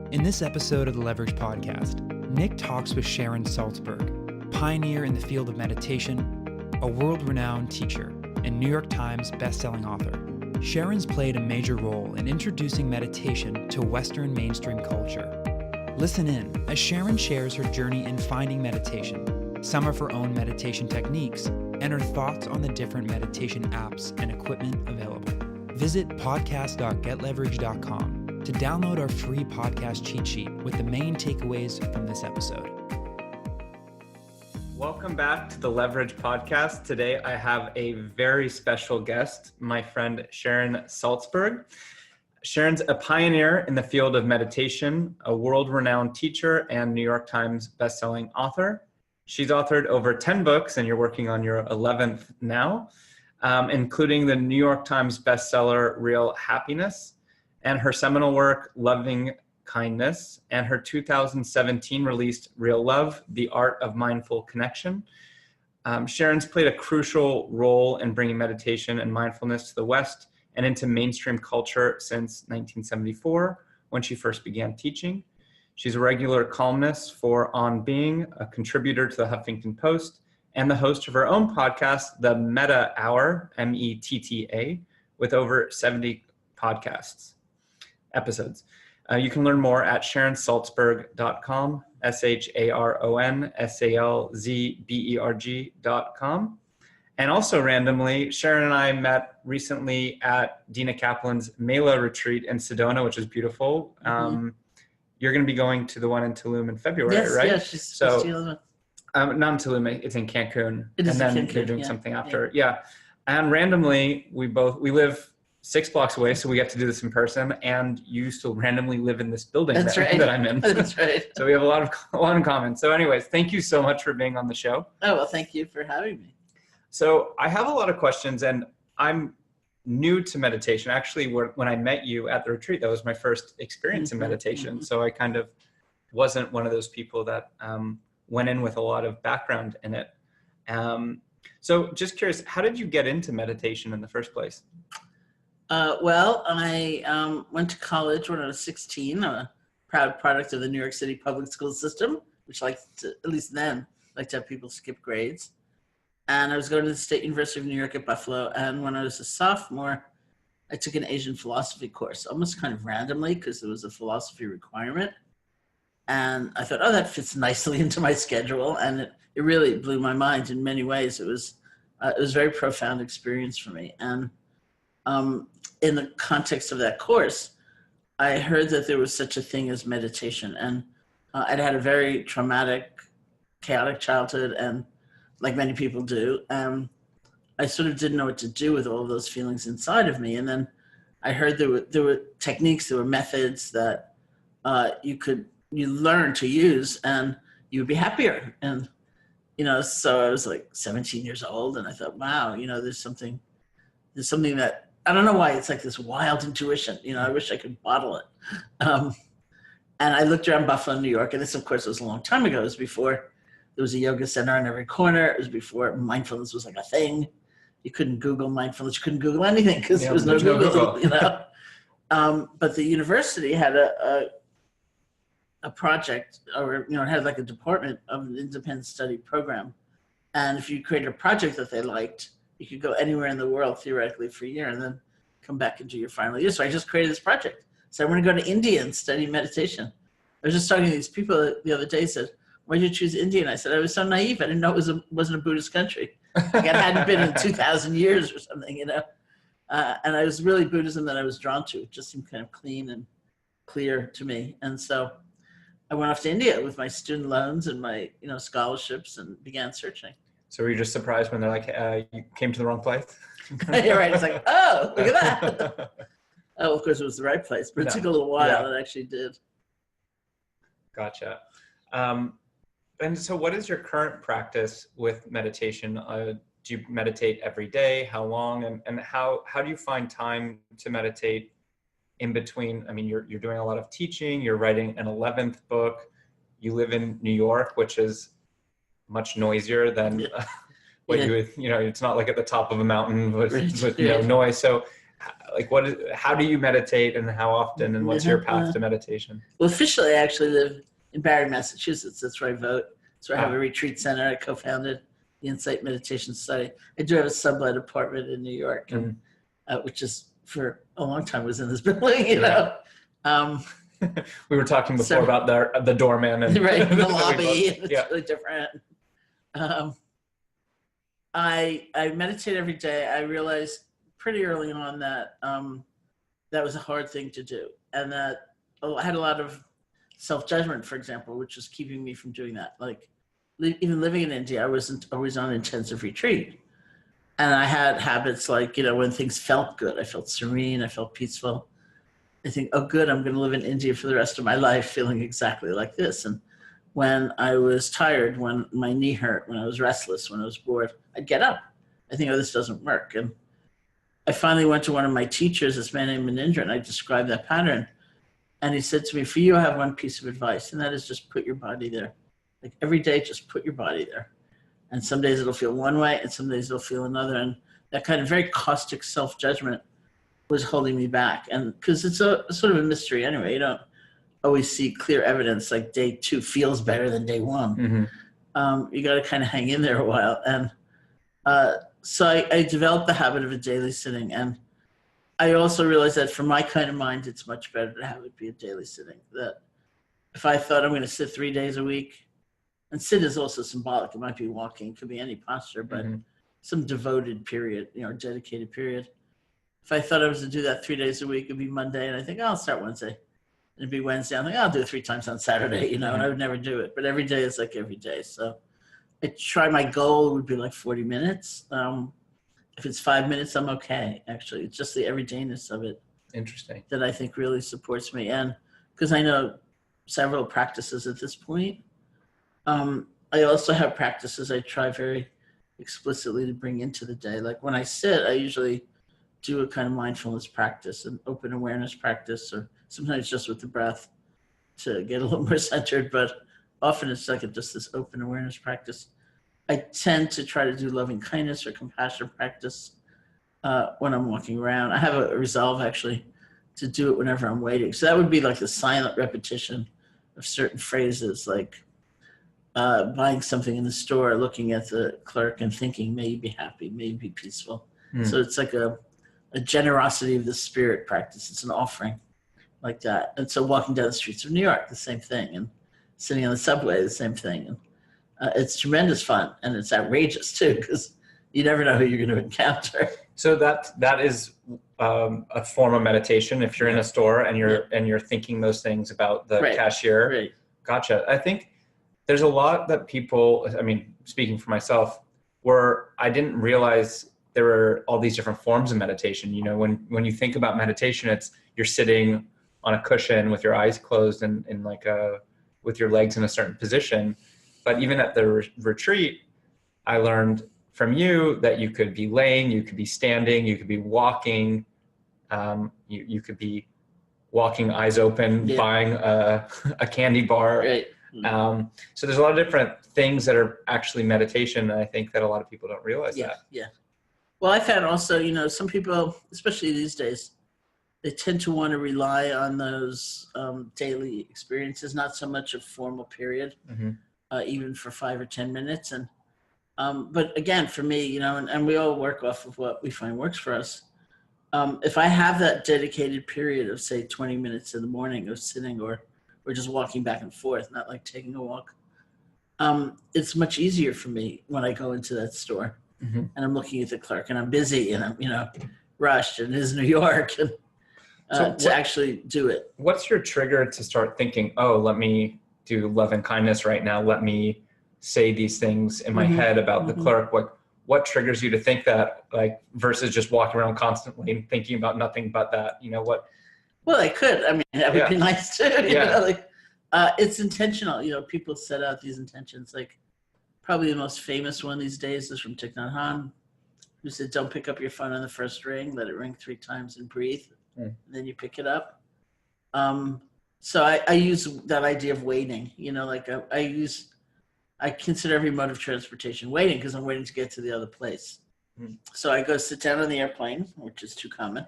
In this episode of the Leverage Podcast, Nick talks with Sharon Salzberg, pioneer in the field of meditation, a world-renowned teacher, and New York Times bestselling author. Sharon's played a major role in introducing meditation to Western mainstream culture. Listen in as Sharon shares her journey in finding meditation, some of her own meditation techniques, and her thoughts on the different meditation apps and equipment available. Visit podcast.getleverage.com to download our free podcast cheat sheet with the main takeaways from this episode. Welcome back to the Leverage Podcast. Today I have a very special guest, my friend Sharon Salzberg. Sharon's a pioneer in the field of meditation, a world-renowned teacher, and New York Times bestselling author. She's authored over 10 books, and you're working on your 11th now, including the New York Times bestseller, Real Happiness, and her seminal work, Loving Kindness, and her 2017 released Real Love, The Art of Mindful Connection. Sharon's played a crucial role in bringing meditation and mindfulness to the West and into mainstream culture since 1974, when she first began teaching. She's a regular columnist for On Being, a contributor to the Huffington Post, and the host of her own podcast, the Metta Hour, M-E-T-T-A, with over 70 episodes. You can learn more at sharonsalzberg.com, SharonSalzberg.com. And also randomly, Sharon and I met recently at Dina Kaplan's Mela retreat in Sedona, which is beautiful. You're going to be going to the one in Tulum in February, right? Yes, she's not in Tulum, it's in Cancun. It is and then in Cancun, they're doing something after. Yeah. And randomly, we live 6 blocks away, so we get to do this in person. And you still randomly live in this building that I'm in. That's right. So we have a lot in common. So anyways, thank you so much for being on the show. Oh, well, thank you for having me. So I have a lot of questions, and I'm new to meditation. Actually, when I met you at the retreat, that was my first experience in meditation. So I kind of wasn't one of those people that went in with a lot of background in it. So just curious, how did you get into meditation in the first place? Well, I went to college when I was 16, a proud product of the New York City public school system, which at least then, liked to have people skip grades. And I was going to the State University of New York at Buffalo. And when I was a sophomore, I took an Asian philosophy course, almost kind of randomly, because it was a philosophy requirement. And I thought, oh, that fits nicely into my schedule. And it really blew my mind in many ways. It was a very profound experience for me. And in the context of that course, I heard that there was such a thing as meditation. And I'd had a very traumatic, chaotic childhood, and like many people do, I sort of didn't know what to do with all of those feelings inside of me. And then I heard there were techniques, there were methods that you learn to use, and you would be happier. And so I was like 17 years old, and I thought, wow, there's something that, I don't know why, it's like this wild intuition. I wish I could bottle it. And I looked around Buffalo, New York, and this, of course, was a long time ago. It was before there was a yoga center on every corner. It was before mindfulness was like a thing. You couldn't Google mindfulness. You couldn't Google anything because there was no Google. But the university had a project, or it had like a department of an independent study program. And if you created a project that they liked, you could go anywhere in the world theoretically for a year and then come back and do your final year. So I just created this project. So I want to go to India and study meditation. I was just talking to these people the other day, said, why did you choose India? And I said, I was so naive. I didn't know it wasn't a Buddhist country. Like it hadn't been in 2,000 years or something, And I was really Buddhism that I was drawn to. It just seemed kind of clean and clear to me. And so I went off to India with my student loans and my, scholarships, and began searching. So were you just surprised when they're like, you came to the wrong place? You're right. It's like, oh, look at that. Oh, of course it was the right place, but it took a little while. Yeah. It actually did. Gotcha. And so what is your current practice with meditation? Do you meditate every day? How long? And how do you find time to meditate in between? I mean, you're doing a lot of teaching, you're writing an 11th book, you live in New York, which is much noisier than what you would, it's not like at the top of a mountain with noise. So Like how do you meditate and how often, and what's your path to meditation? Well, officially, I actually live in Barre, Massachusetts. That's where I vote. That's where I have a retreat center. I co-founded the Insight Meditation Study. I do have a sublet apartment in New York, which is for a long time was in this building, you know. We were talking before about the doorman and right, the lobby. It's really different. I meditate every day. I realized pretty early on that that was a hard thing to do, and that I had a lot of self-judgment, for example, which was keeping me from doing that. Like even living in India, I wasn't always on intensive retreat, and I had habits like, you know, when things felt good, I felt serene, I felt peaceful. I think, oh, good, I'm going to live in India for the rest of my life feeling exactly like this. And when I was tired, when my knee hurt, when I was restless, when I was bored, I'd get up. I think, oh, this doesn't work. And I finally went to one of my teachers, this man named Manindra, and I described that pattern. And he said to me, for you, I have one piece of advice, and that is just put your body there. Like every day, just put your body there. And some days it'll feel one way, and some days it'll feel another. And that kind of very caustic self-judgment was holding me back. And because it's a sort of a mystery anyway, you don't always see clear evidence like day 2 feels better than day 1. You got to kind of hang in there a while. And so I developed the habit of a daily sitting. And I also realized that for my kind of mind, it's much better to have it be a daily sitting. That if I thought I'm going to sit 3 days a week, and sit is also symbolic. It might be walking, it could be any posture, but some devoted period, you know, dedicated period. If I thought I was to do that 3 days a week, it'd be Monday, and I think, oh, I'll start Wednesday. And it'd be Wednesday. I'm like, I'll do it 3 times on Saturday, you know, and I would never do it. But every day is like every day. So I try, my goal would be like 40 minutes. If it's 5 minutes, I'm okay, actually. It's just the everydayness of it. Interesting. That I think really supports me. And because I know several practices at this point. I also have practices I try very explicitly to bring into the day. Like when I sit, I usually do a kind of mindfulness practice, an open awareness practice, or sometimes just with the breath to get a little more centered, but often it's like just this open awareness practice. I tend to try to do loving kindness or compassion practice when I'm walking around. I have a resolve actually to do it whenever I'm waiting. So that would be like the silent repetition of certain phrases, like buying something in the store, looking at the clerk and thinking, may you be happy, may you be peaceful. So it's like a generosity of the spirit practice. It's an offering like that. And so walking down the streets of New York, the same thing. And sitting on the subway, the same thing. And it's tremendous fun. And it's outrageous too, because you never know who you're going to encounter. So that is a form of meditation. If you're in a store and you're thinking those things about the cashier. Right. Gotcha. I think there's a lot that people, I mean, speaking for myself, where I didn't realize there were all these different forms of meditation. You know, when you think about meditation, it's you're sitting on a cushion with your eyes closed and with your legs in a certain position. But even at the retreat, I learned from you that you could be laying, you could be standing, you could be walking, you could be walking eyes open, buying a candy bar. Right. So there's a lot of different things that are actually meditation, and I think that a lot of people don't realize that. Yeah. Well, I found also, you know, some people, especially these days, they tend to want to rely on those daily experiences, not so much a formal period, even for 5 or 10 minutes. And but again, for me, you know, and we all work off of what we find works for us. If I have that dedicated period of, say, 20 minutes in the morning of sitting or just walking back and forth, not like taking a walk, it's much easier for me when I go into that store and I'm looking at the clerk and I'm busy and I'm, you know, rushed and it is New York and to actually do it. What's your trigger to start thinking, oh, let me do love and kindness right now. Let me say these things in my head about the clerk. What triggers you to think that, like, versus just walking around constantly and thinking about nothing but that, you know, what? Well, I could. I mean, that would be nice too. You know, like, it's intentional. You know, people set out these intentions. Like, probably the most famous one these days is from Thich Nhat Hanh, who said, "Don't pick up your phone on the first ring. Let it ring 3 times and breathe. And then you pick it up." So I use that idea of waiting. You know, like I consider every mode of transportation waiting because I'm waiting to get to the other place. So I go sit down on the airplane, which is too common.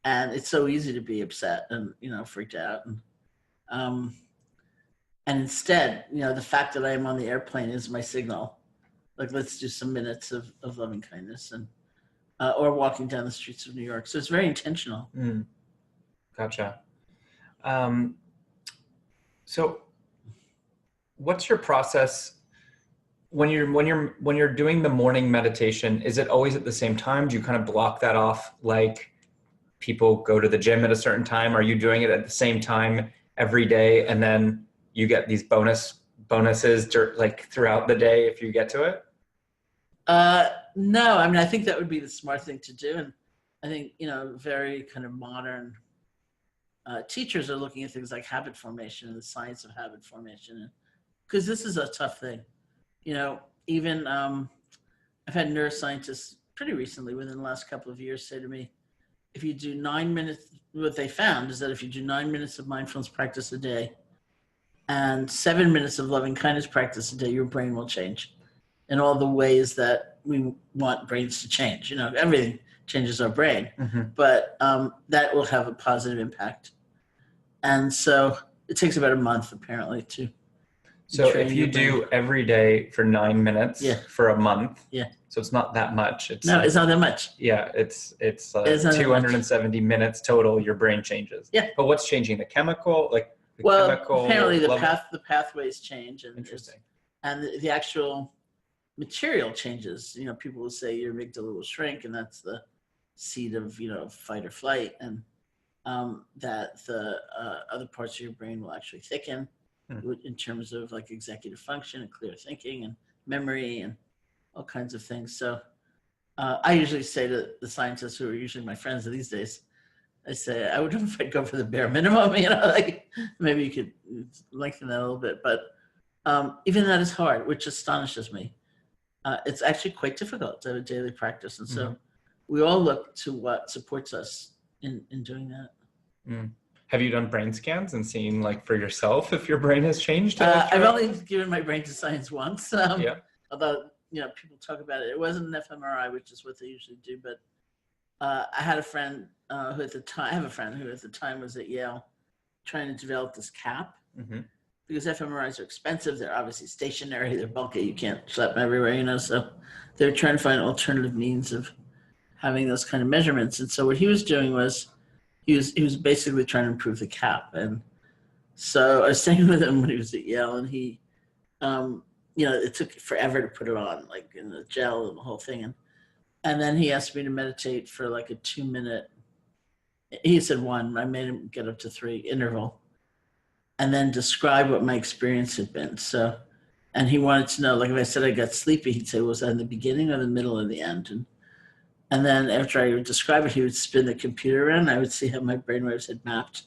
And it's so easy to be upset and, freaked out. And instead, the fact that I am on the airplane is my signal. Like, let's do some minutes of loving kindness, and or walking down the streets of New York. So it's very intentional. Gotcha. So what's your process when you're doing the morning meditation? Is it always at the same time? Do you kind of block that off like people go to the gym at a certain time? Are you doing it at the same time every day, and then you get these bonuses like throughout the day if you get to it? No, I mean, I think that would be the smart thing to do. And I think, very kind of modern teachers are looking at things like habit formation and the science of habit formation. Because this is a tough thing. Even I've had neuroscientists pretty recently, within the last couple of years, say to me, if you do 9 minutes, what they found is that if you do 9 minutes of mindfulness practice a day and 7 minutes of loving kindness practice a day, your brain will change in all the ways that we want brains to change. Everything changes our brain, but that will have a positive impact. And so it takes about a month, apparently, to So if you do every day for 9 minutes for a month, so it's not that much. No, it's not that much. Yeah, it's 270 minutes total. Your brain changes. Yeah. But what's changing? The chemical, apparently the pathways change, and interesting. And the actual material changes. People will say your amygdala will shrink, and that's the seat of fight or flight, and that the other parts of your brain will actually thicken in terms of like executive function and clear thinking and memory and all kinds of things. So I usually say to the scientists, who are usually my friends these days, I say, I would if I'd go for the bare minimum, like maybe you could lengthen that a little bit, but even that is hard, which astonishes me. It's actually quite difficult to have a daily practice. And so we all look to what supports us in doing that. Have you done brain scans and seen like for yourself if your brain has changed? I've only given my brain to science once. Although, people talk about it. It wasn't an fMRI, which is what they usually do. But I had a friend who at the time was at Yale trying to develop this cap. Because fMRIs are expensive. They're obviously stationary. They're bulky. You can't schlep them everywhere, So they're trying to find alternative means of having those kind of measurements. And so what he was doing was he was basically trying to improve the cap. And so I was staying with him when he was at Yale, and he, it took forever to put it on, like in the gel and the whole thing. And then he asked me to meditate for like a 2-minute, he said 1, I made him get up to 3 interval, and then describe what my experience had been. So, and he wanted to know, like if I said I got sleepy, he'd say, was that in the beginning or the middle or the end? And then after I would describe it, he would spin the computer around, and I would see how my brainwaves had mapped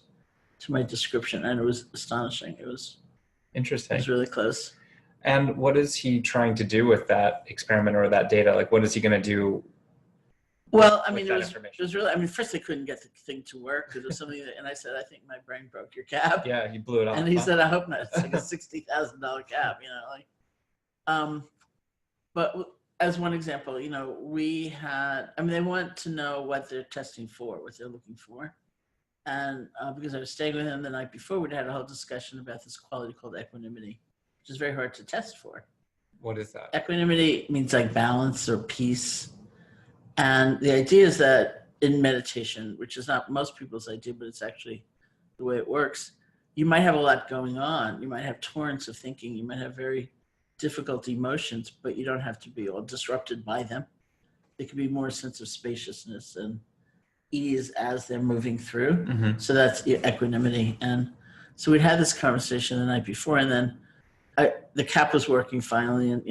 to my description. And it was astonishing. It was interesting. It was really close. And what is he trying to do with that experiment or that data? Like, what is he going to do? Well, I mean, it was really, first I couldn't get the thing to work because it was something that, and I said, I think my brain broke your cap. Yeah, you blew it off. And he said, I hope not. It's like a $60,000 cap, but as one example, we had, they want to know what they're testing for, what they're looking for. And because I was staying with him the night before, we'd had a whole discussion about this quality called equanimity, which is very hard to test for. What is that? Equanimity means like balance or peace. And the idea is that in meditation, which is not most people's idea, but it's actually the way it works, you might have a lot going on. You might have torrents of thinking. You might have very difficult emotions, but you don't have to be all disrupted by them. There could be more a sense of spaciousness and ease as they're moving through. So that's equanimity. And so we'd had this conversation the night before, and then the cap was working finally, and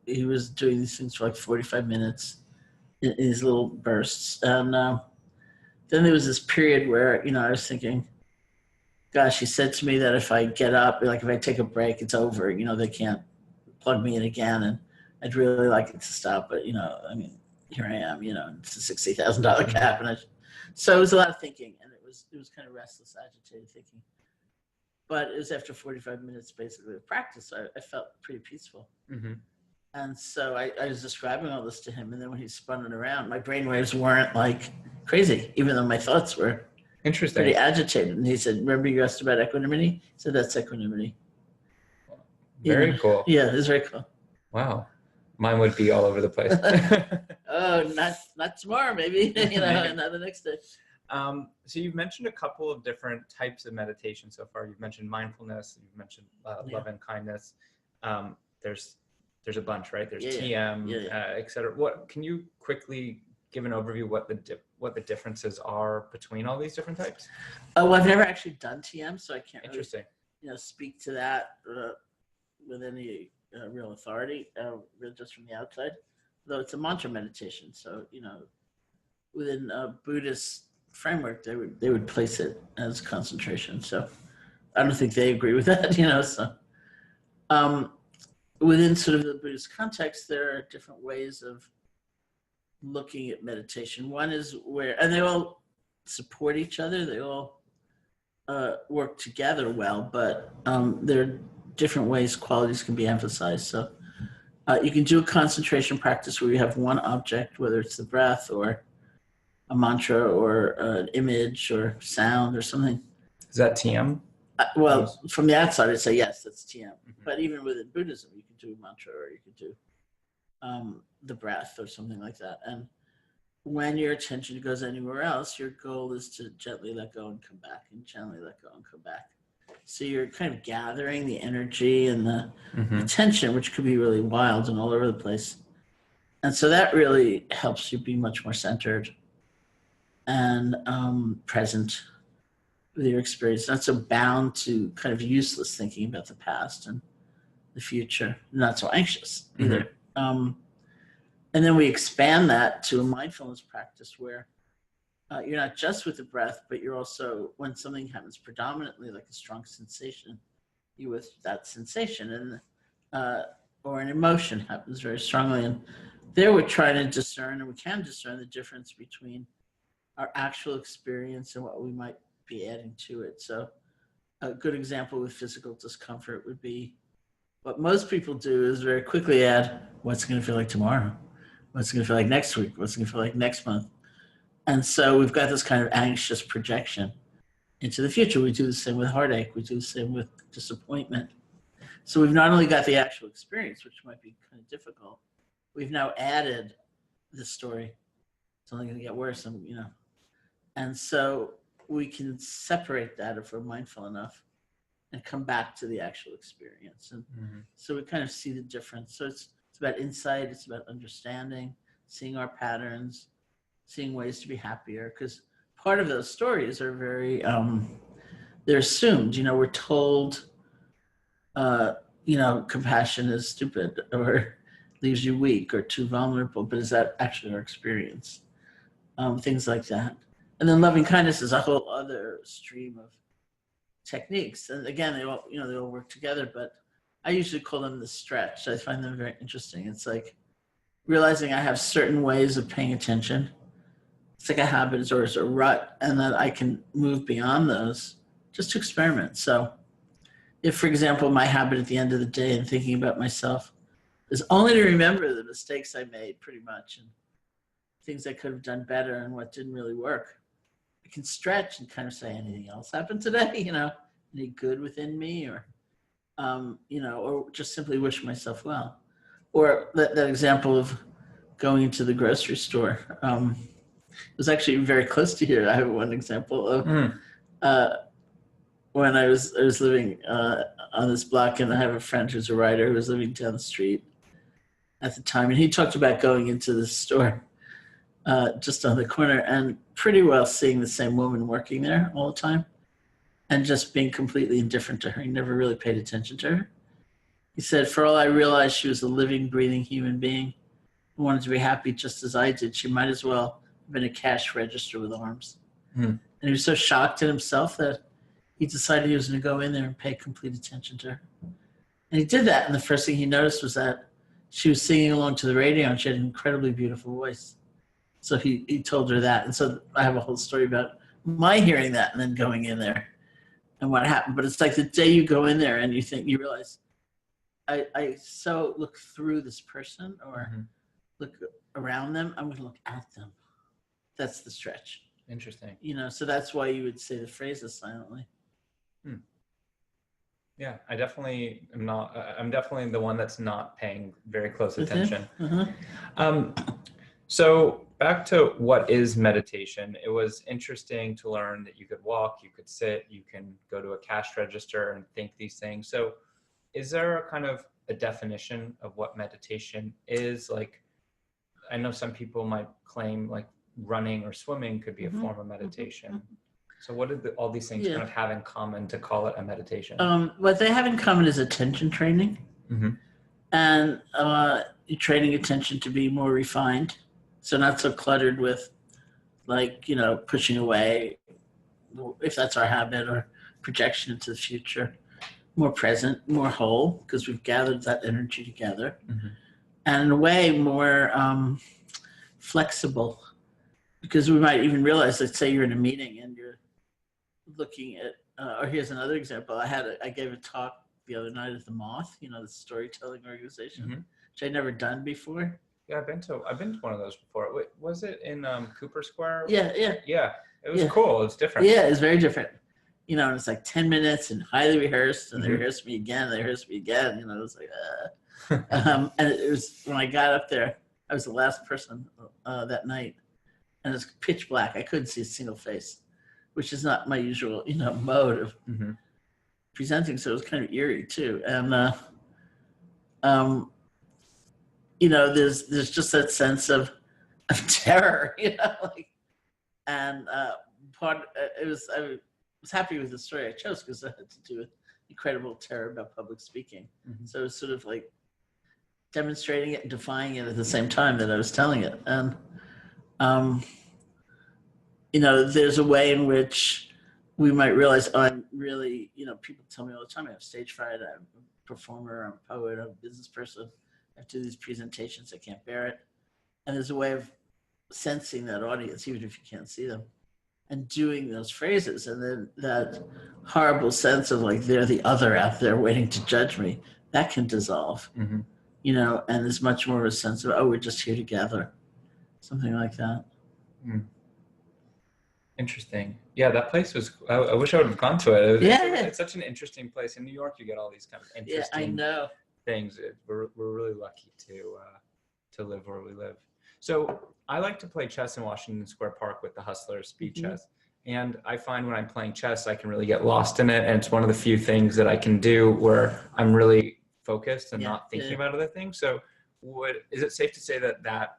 he was doing these things for like 45 minutes in these little bursts. And then there was this period where I was thinking, gosh, he said to me that if I get up, like if I take a break, it's over. They can't plug me in again, and I'd really like it to stop. But here I am. It's a $60,000 cap, and so it was a lot of thinking, and it was kind of restless, agitated thinking. But it was after 45 minutes, basically, of practice. I felt pretty peaceful. And so I was describing all this to him, and then when he spun it around, my brain waves weren't like crazy, even though my thoughts were Interesting. pretty agitated. And he said, "Remember you asked about equanimity?" He said, "That's equanimity." Very cool. Yeah, it's very cool. Wow. Mine would be all over the place. Oh, not tomorrow, maybe. Maybe. Not the next day. So you've mentioned a couple of different types of meditation so far. You've mentioned mindfulness. You've mentioned love and kindness. There's a bunch, right? There's TM, et cetera. What can you quickly give an overview what the differences are between all these different types? Oh, I've never actually done TM, so I can't Interesting. really, speak to that with any real authority, just from the outside. Though it's a mantra meditation, so within a Buddhist framework, they would place it as concentration. So I don't think they agree with that, So within sort of the Buddhist context, there are different ways of looking at meditation. One is and they all support each other. They all work together well, but there are different ways qualities can be emphasized. So you can do a concentration practice where you have one object, whether it's the breath or a mantra or an image or sound or something. Is that TM? Well, from the outside, I'd say yes, that's TM. Mm-hmm. But even within Buddhism, you can do mantra or you can do the breath or something like that. And when your attention goes anywhere else, your goal is to gently let go and come back, and gently let go and come back. So you're kind of gathering the energy and the attention, which could be really wild and all over the place. And so that really helps you be much more centered and present with your experience, not so bound to kind of useless thinking about the past and the future, not so anxious either. And then we expand that to a mindfulness practice where you're not just with the breath, but you're also, when something happens predominantly like a strong sensation, you with that sensation, and or an emotion happens very strongly. And there we're trying to discern, and we can discern the difference between our actual experience and what we might be adding to it. So a good example with physical discomfort would be what most people do is very quickly add, what's it going to feel like tomorrow? What's it going to feel like next week? What's it going to feel like next month? And so we've got this kind of anxious projection into the future. We do the same with heartache. We do the same with disappointment. So we've not only got the actual experience, which might be kind of difficult, we've now added the story. It's only going to get worse, and so we can separate that if we're mindful enough and come back to the actual experience. And so we kind of see the difference. So it's about insight. It's about understanding, seeing our patterns, seeing ways to be happier. Because part of those stories are very, they're assumed. We're told, compassion is stupid or leaves you weak or too vulnerable. But is that actually our experience? Things like that. And then loving kindness is a whole other stream of techniques. And again, they all work together, but I usually call them the stretch. I find them very interesting. It's like realizing I have certain ways of paying attention. It's like a habit or a rut, and that I can move beyond those just to experiment. So if, for example, my habit at the end of the day and thinking about myself is only to remember the mistakes I made pretty much and things I could have done better and what didn't really work, I can stretch and kind of say, anything else happened today? Any good within me, or or just simply wish myself well. Or that example of going into the grocery store. It was actually very close to here. I have one example of when I was living on this block, and I have a friend who's a writer who was living down the street at the time, and he talked about going into the store just on the corner and pretty well seeing the same woman working there all the time and just being completely indifferent to her. He never really paid attention to her. He said, for all I realized, she was a living, breathing human being who wanted to be happy just as I did. She might as well have been a cash register with arms. And he was so shocked at himself that he decided he was going to go in there and pay complete attention to her. And he did that, and the first thing he noticed was that she was singing along to the radio, and she had an incredibly beautiful voice. So he told her that. And so I have a whole story about my hearing that and then going in there and what happened. But it's like the day you go in there and you realize I so look through this person or Mhm. look around them. I'm going to look at them. That's the stretch. Interesting. So that's why you would say the phrases silently. Yeah, I definitely am not. I'm definitely the one that's not paying very close attention. Um, so back to what is meditation. It was interesting to learn that you could walk, you could sit, you can go to a cash register and think these things. So is there a kind of a definition of what meditation is? Like, I know some people might claim like running or swimming could be a form of meditation. So what did all these things kind of have in common to call it a meditation? What they have in common is attention training. And you're training attention to be more refined. So not so cluttered with like, pushing away, if that's our habit, or projection into the future. More present, more whole, because we've gathered that energy together. And in a way more flexible, because we might even realize, let's say you're in a meeting and you're looking at, or here's another example. I gave a talk the other night at the Moth, the storytelling organization, which I'd never done before. Yeah, I've been to one of those before. Wait, was it in Cooper Square? Yeah. It was cool. It's different. Yeah, it's very different. And it's like 10 minutes and highly rehearsed, and they rehearsed me again. It was like, and it was, when I got up there, I was the last person that night, and it was pitch black. I couldn't see a single face, which is not my usual, mode of presenting. So it was kind of eerie too. And, there's just that sense of terror, and I was happy with the story I chose because it had to do with incredible terror about public speaking. So it was sort of like demonstrating it and defying it at the same time that I was telling it. And, there's a way in which we might realize, I'm really, people tell me all the time, I have stage fright, I'm a performer, I'm a poet, I'm a business person. I have to do these presentations, I can't bear it. And there's a way of sensing that audience, even if you can't see them, and doing those phrases. And then that horrible sense of like, they're the other out there waiting to judge me, that can dissolve, and there's much more of a sense of, oh, we're just here together. Something like that. Interesting. Yeah, that place was, I wish I would have gone to it. It's such an interesting place. In New York, you get all these kind of interesting things. We're really lucky to live where we live. So I like to play chess in Washington Square Park with the hustlers, speed chess. And I find when I'm playing chess, I can really get lost in it. And it's one of the few things that I can do where I'm really focused and not thinking about other things. So is it safe to say that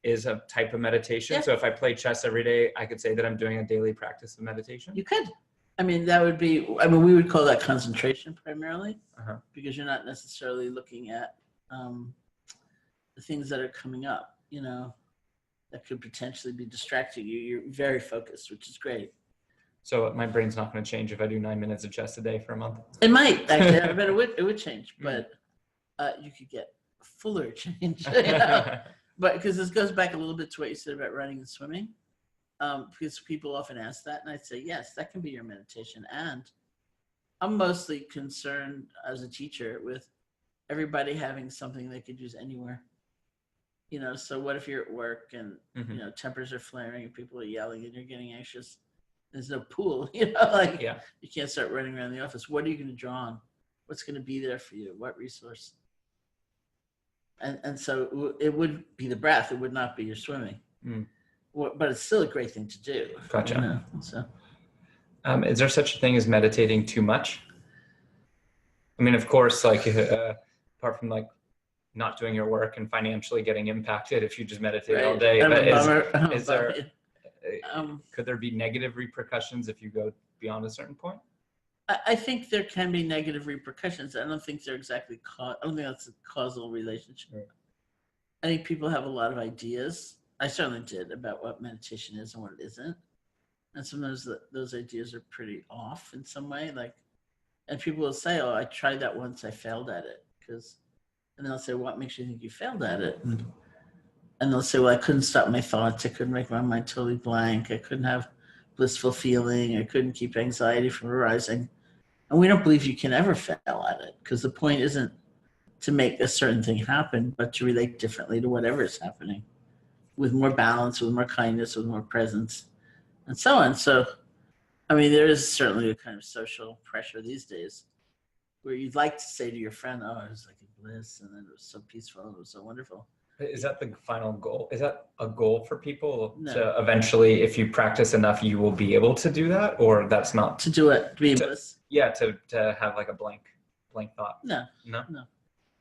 is a type of meditation? So if I play chess every day, I could say that I'm doing a daily practice of meditation? You could. That would be, we would call that concentration primarily, because you're not necessarily looking at the things that are coming up, that could potentially be distracting you. You're very focused, which is great. So my brain's not going to change if I do 9 minutes of chess a day for a month? It might, actually. I bet it would change, but you could get fuller change. But because this goes back a little bit to what you said about running and swimming, because people often ask that, and I'd say, yes, that can be your meditation. And I'm mostly concerned as a teacher with everybody having something they could use anywhere. So what if you're at work and, tempers are flaring and people are yelling and you're getting anxious? There's no pool, you can't start running around the office. What are you going to draw on? What's going to be there for you? What resource? And so it would be the breath. It would not be your swimming. But it's still a great thing to do. Gotcha. Is there such a thing as meditating too much? Of course, apart from not doing your work and financially getting impacted if you just meditate all day. But could there be negative repercussions if you go beyond a certain point? I think there can be negative repercussions. I don't think they're exactly I don't think that's a causal relationship. Right. I think people have a lot of ideas. I certainly did, about what meditation is and what it isn't. And sometimes those ideas are pretty off in some way. And people will say, oh, I tried that once, I failed at it. And they'll say, what makes you think you failed at it? And they'll say, well, I couldn't stop my thoughts. I couldn't make my mind totally blank. I couldn't have blissful feeling. I couldn't keep anxiety from arising. And we don't believe you can ever fail at it, because the point isn't to make a certain thing happen, but to relate differently to whatever is happening, with more balance, with more kindness, with more presence, and so on. So, I mean, there is certainly a kind of social pressure these days where you'd like to say to your friend, oh, it was like a bliss, and then it was so peaceful, and it was so wonderful. Is that the final goal? Is that a goal for people No. to eventually, if you practice enough, you will be able to do that? Or that's not? To do it, to be in bliss? Yeah, to have like a blank thought. No. No? No.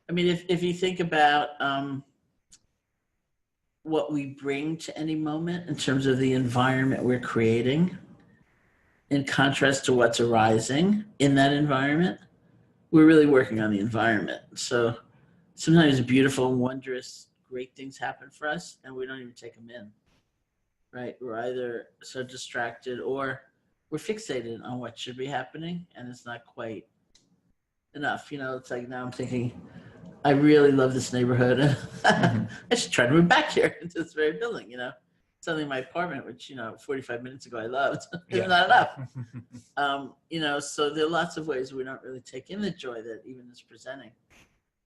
I mean, if you think about what we bring to any moment in terms of the environment we're creating, in contrast to what's arising in that environment, we're really working on the environment. So sometimes beautiful, wondrous, great things happen for us, and we don't even take them in, right? We're either so distracted or we're fixated on what should be happening, and it's not quite enough. It's like now I'm thinking, I really love this neighborhood. I should try to move back here into this very building, Suddenly my apartment, which, 45 minutes ago I loved, is not enough. So there are lots of ways we don't really take in the joy that even is presenting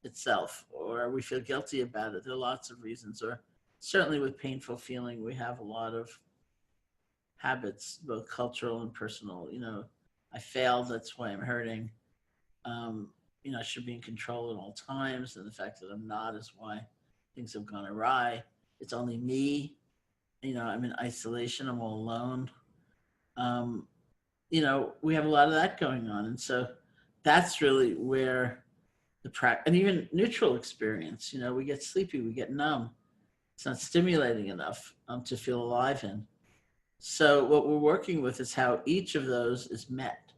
itself, or we feel guilty about it. There are lots of reasons, or certainly with painful feeling, we have a lot of habits, both cultural and personal. I failed, that's why I'm hurting. I should be in control at all times, and the fact that I'm not is why things have gone awry. It's only me. I'm in isolation. I'm all alone. We have a lot of that going on, and so that's really where and even neutral experience. We get sleepy, we get numb. It's not stimulating enough to feel alive in. So what we're working with is how each of those is met,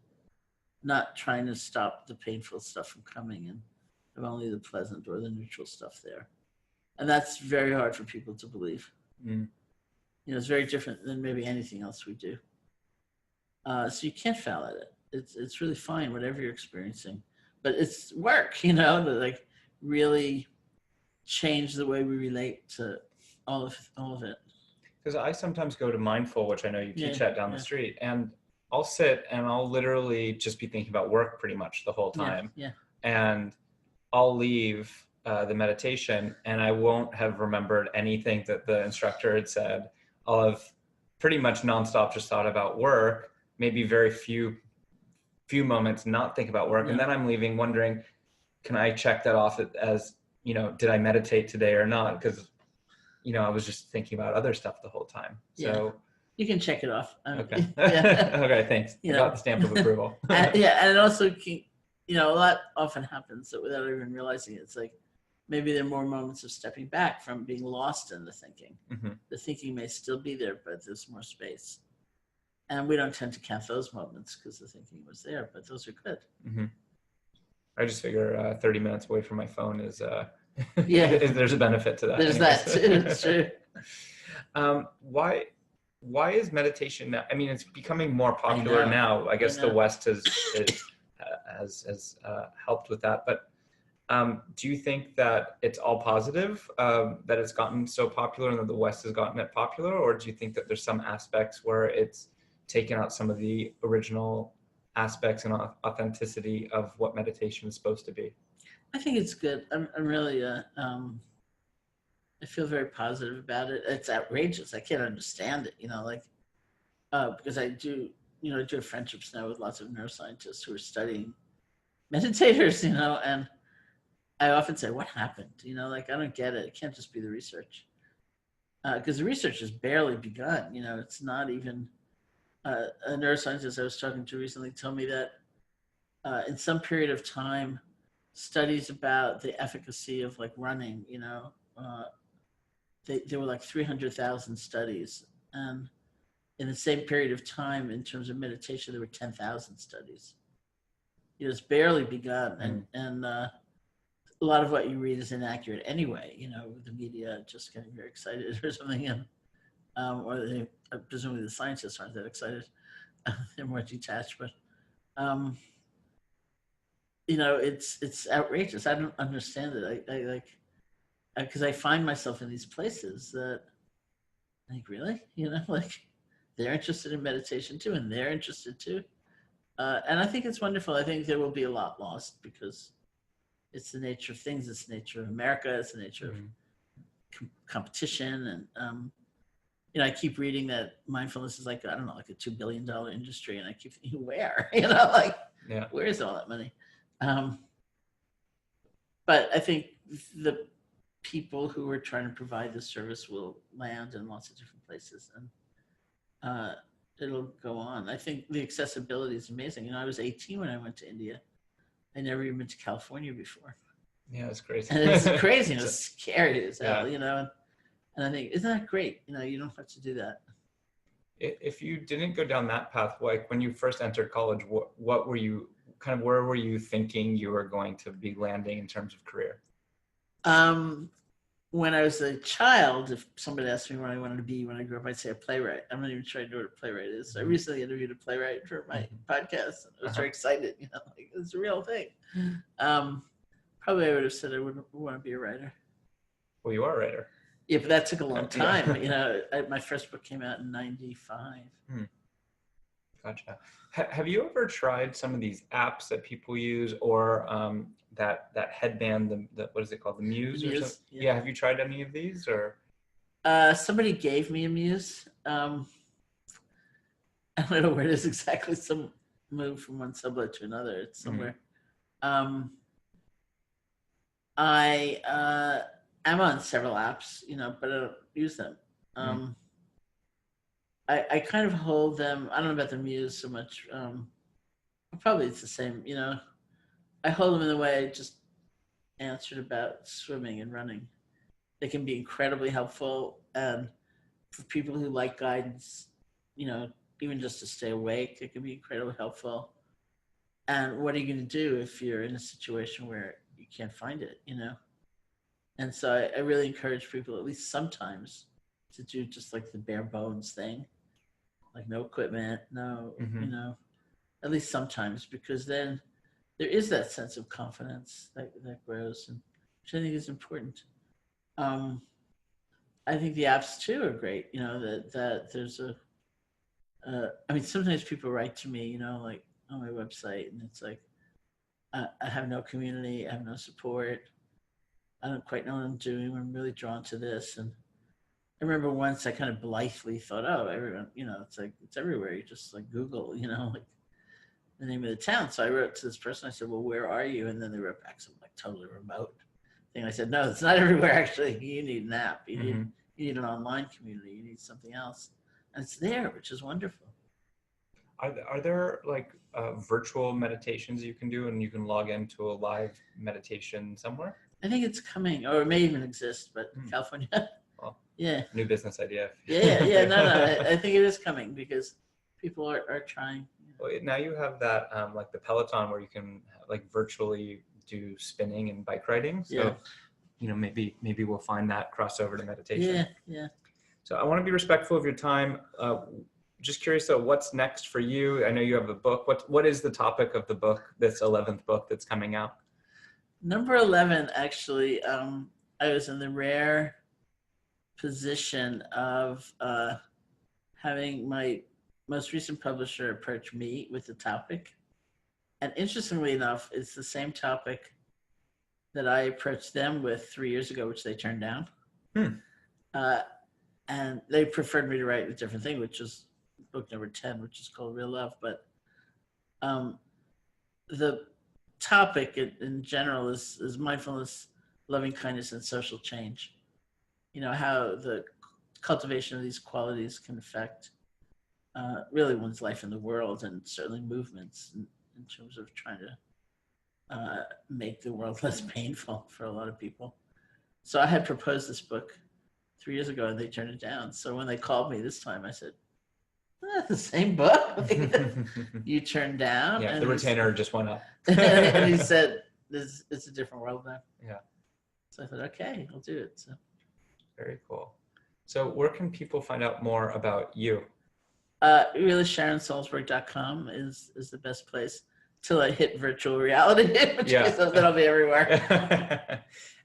not trying to stop the painful stuff from coming in, have only the pleasant or the neutral stuff there. And that's very hard for people to believe. It's very different than maybe anything else we do. So you can't fail at it. It's really fine, whatever you're experiencing. But it's work, to like really change the way we relate to all of it. Because I sometimes go to Mindful, which I know you teach at down the street, and I'll sit and I'll literally just be thinking about work pretty much the whole time. And I'll leave the meditation and I won't have remembered anything that the instructor had said. I'll have pretty much nonstop just thought about work, maybe very few moments not think about work. And then I'm leaving wondering, can I check that off as, did I meditate today or not? Because, I was just thinking about other stuff the whole time. So you can check it off. Okay. Okay, thanks. I got the stamp of approval. And it also can, a lot often happens that without even realizing it, it's like maybe there are more moments of stepping back from being lost in the thinking. The thinking may still be there, but there's more space. And we don't tend to count those moments because the thinking was there, but those are good. I just figure 30 minutes away from my phone is, there's a benefit to that. There's that too, it's true. Why is meditation now? I mean, it's becoming more popular now. I guess the West has helped with that. But do you think that it's all positive, that it's gotten so popular and that the West has gotten it popular? Or do you think that there's some aspects where it's taken out some of the original aspects and authenticity of what meditation is supposed to be? I think it's good. I'm really, I feel very positive about it. It's outrageous. I can't understand it, because I do have friendships now with lots of neuroscientists who are studying meditators, and I often say, what happened? I don't get it. It can't just be the research. Because the research has barely begun. It's not even, a neuroscientist I was talking to recently told me that in some period of time, studies about the efficacy of like running, there were like 300,000 studies. And in the same period of time, in terms of meditation, there were 10,000 studies. It's barely begun. And a lot of what you read is inaccurate anyway, with the media just getting very excited or something. And, or presumably the scientists aren't that excited. They're more detached, but, it's outrageous. I don't understand it. I like, because I find myself in these places that, like, really, they're interested in meditation too, and they're interested too. And I think it's wonderful. I think there will be a lot lost because It's the nature of things. It's the nature of America. It's the nature of competition. And, I keep reading that mindfulness is like, I don't know, like a $2 billion industry. And I keep thinking, where? Where is all that money? But I think the people who are trying to provide this service will land in lots of different places, and it'll go on. I think the accessibility is amazing. I was 18 when I went to India. I never even been to California before. Yeah, it's crazy. And it's crazy and it's scary as hell, and I think, isn't that great? You don't have to do that. If you didn't go down that path, like when you first entered college, what were you where were you thinking you were going to be landing in terms of career? When I was a child, if somebody asked me what I wanted to be when I grew up, I'd say a playwright. I'm not even sure I know what a playwright is. So I recently interviewed a playwright for my podcast. I was very excited, it's a real thing. Probably I would have said I would want to be a writer. Well, you are a writer. Yeah, but that took a long time. My first book came out in 95. Gotcha. Have you ever tried some of these apps that people use, or that headband, the what is it called, the Muse? Muse, or something? Yeah. Have you tried any of these, or? Somebody gave me a Muse. I don't know where it is exactly. Some move from one sublet to another. It's somewhere. I am on several apps, but I don't use them. I kind of hold them. I don't know about the Muse so much. Probably it's the same, I hold them in the way I just answered about swimming and running. They can be incredibly helpful, and for people who like guidance, even just to stay awake, it can be incredibly helpful. And what are you going to do if you're in a situation where you can't find it, And so I really encourage people, at least sometimes, to do just like the bare bones thing, like no equipment, no, at least sometimes, because then there is that sense of confidence that grows, and which I think is important. I think the apps too are great, that there's sometimes people write to me, like on my website, and it's like, I have no community, I have no support, I don't quite know what I'm doing, I'm really drawn to this. And I remember once I kind of blithely thought, oh, everyone, it's like, it's everywhere. You just like Google, like the name of the town. So I wrote to this person, I said, well, where are you? And then they wrote back some like totally remote thing. I said, no, it's not everywhere actually. You need an app. You need an online community. You need something else. And it's there, which is wonderful. Are there like virtual meditations you can do, and you can log into a live meditation somewhere? I think it's coming, or it may even exist, but California. Well, yeah. New business idea. Yeah. No. I think it is coming because people are trying. Well, now you have that like the Peloton where you can like virtually do spinning and bike riding. So, maybe we'll find that crossover to meditation. Yeah. So I want to be respectful of your time. Just curious though, what's next for you? I know you have a book. What is the topic of the book, this 11th book that's coming out? Number 11, actually, I was in the rare position of having my most recent publisher approach me with the topic. And interestingly enough, it's the same topic that I approached them with 3 years ago, which they turned down. And they preferred me to write a different thing, which is book number 10, which is called Real Love. But the topic in general is mindfulness, loving kindness, and social change. How the cultivation of these qualities can affect really one's life in the world, and certainly movements in terms of trying to make the world less painful for a lot of people. So I had proposed this book 3 years ago, and they turned it down. So when they called me this time, I said, the same book you turned down. Yeah, the retainer just went up. And he said, it's a different world now. Yeah. So I thought, okay, I'll do it. So. Very cool. So where can people find out more about you? Really, SharonSalzberg.com is the best place till I hit virtual reality, which is then I'll be everywhere.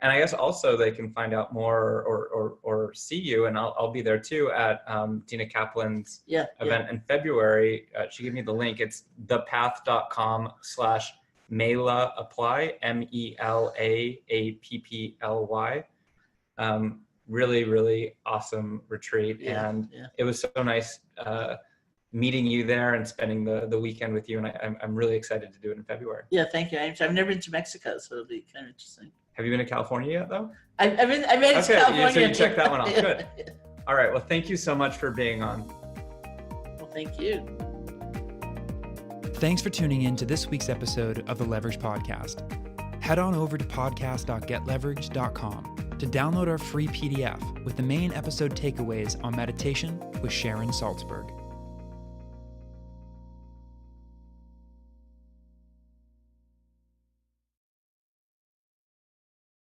And I guess also they can find out more or see you, and I'll be there too at Dina Kaplan's event in February. She gave me the link. It's thepath.com/ Mela Apply, MELAAPPLY. Really, really awesome retreat. And it was so nice meeting you there and spending the weekend with you. And I'm really excited to do it in February. Yeah, thank you. I've never been to Mexico, so it'll be kind of interesting. Have you been to California yet, though? I've been to California. So you checked that one off. Good. All right. Well, thank you so much for being on. Well, thank you. Thanks for tuning in to this week's episode of the Leverage Podcast. Head on over to podcast.getleverage.com to download our free PDF with the main episode takeaways on meditation with Sharon Salzberg.